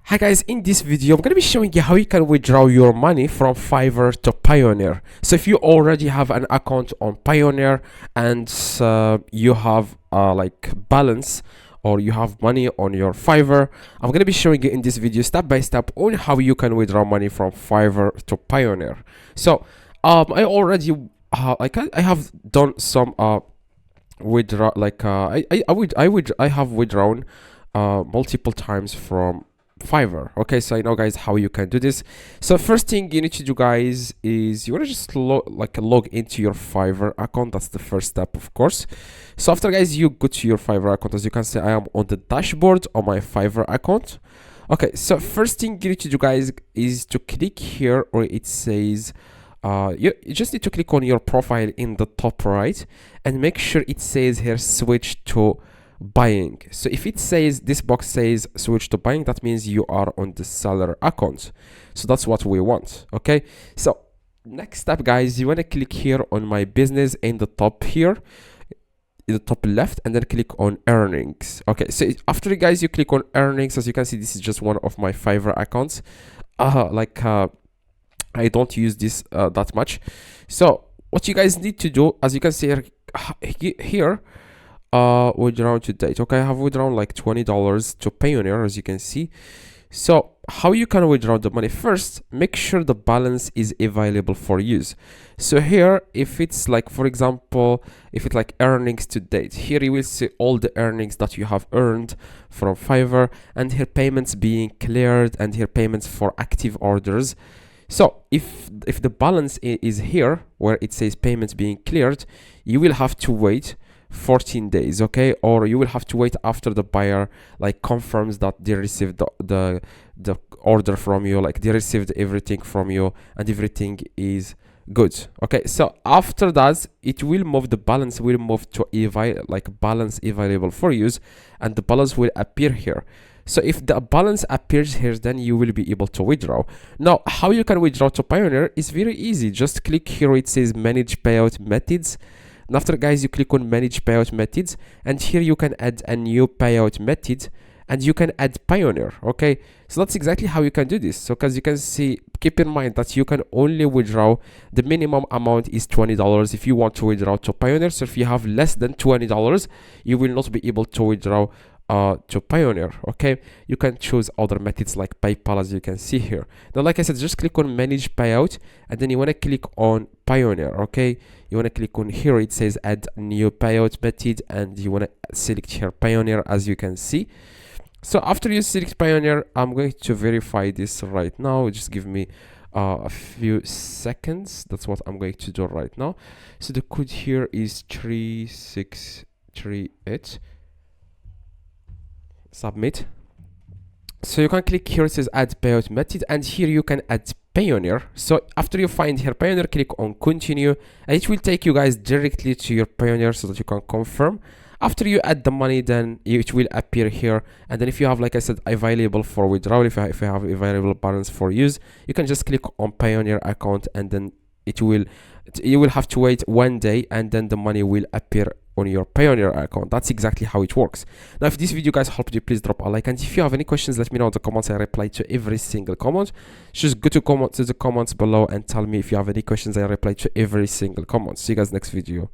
Hi guys, in this video I'm going to be showing you how you can withdraw your money from Fiverr to Payoneer. So if you already have an account on Payoneer and you have like balance or you have money on your Fiverr, I'm going to be showing you in this video step by step on how you can withdraw money from Fiverr to Payoneer. So I already I have done some withdraw like I have withdrawn multiple times from Fiverr. Okay, so I know guys how you can do this. So first thing you need to do guys is you want to just log into your Fiverr account. That's the first step, of course. So after guys you go to your Fiverr account, as you can see I am on the dashboard on my Fiverr account. Okay, so first thing you need to do guys is to click here where it says you just need to click on your profile in the top right and make sure it says here switch to buying. So if it says, this box says switch to buying, that means you are on the seller account. So that's what we want. Okay, so next step guys, you want to click here on my business in the top here in the top left and then click on earnings. Okay, so after guys you click on earnings, as you can see this is just one of my Fiverr accounts. I don't use this that much. So what you guys need to do, as you can see here withdrawn to date. Okay, I have withdrawn like $20 to Payoneer, as you can see. So how you can withdraw the money? First, make sure the balance is available for use. So here, if it's like, for example, if it's like earnings to date, here you will see all the earnings that you have earned from Fiverr, and here payments being cleared, and here payments for active orders. So if the balance is here where it says payments being cleared, you will have to wait 14 days, okay, or you will have to wait after the buyer like confirms that they received the order from you, like they received everything from you and everything is good. Okay, so after that it will move, the balance will move to balance available for use, and the balance will appear here. So if the balance appears here, then you will be able to withdraw. Now how you can withdraw to Payoneer is very easy. Just click here, it says manage payout methods. And after guys you click on manage payout methods, and here you can add a new payout method and you can add Payoneer. Okay, so that's exactly how you can do this. So as you can see, keep in mind that you can only withdraw, the minimum amount is $20 if you want to withdraw to Payoneer. So if you have less than $20, you will not be able to withdraw to Payoneer. Okay, you can choose other methods like PayPal, as you can see here. Now like I said, just click on manage payout and then you want to click on Payoneer. Okay, you want to click on here, it says add new payout method, and you want to select here Payoneer, as you can see. So after you select Payoneer, I'm going to verify this right now. Just give me a few seconds. That's what I'm going to do right now. So the code here is 3638. Submit. So you can click here, it says add payout method, and here you can add Payoneer. So after you find here Payoneer, click on continue, and it will take you guys directly to your Payoneer so that you can confirm. After you add the money, then it will appear here, and then if you have, like I said, available for withdrawal, if you have available balance for use, you can just click on Payoneer account, and then you will have to wait 1 day, and then the money will appear on your Payoneer account. That's exactly how it works. Now if this video guys helped you, please drop a like, and if you have any questions, let me know in the comments. I reply to every single comment. Just go to the comments below and tell me if you have any questions. I reply to every single comment. See you guys next video.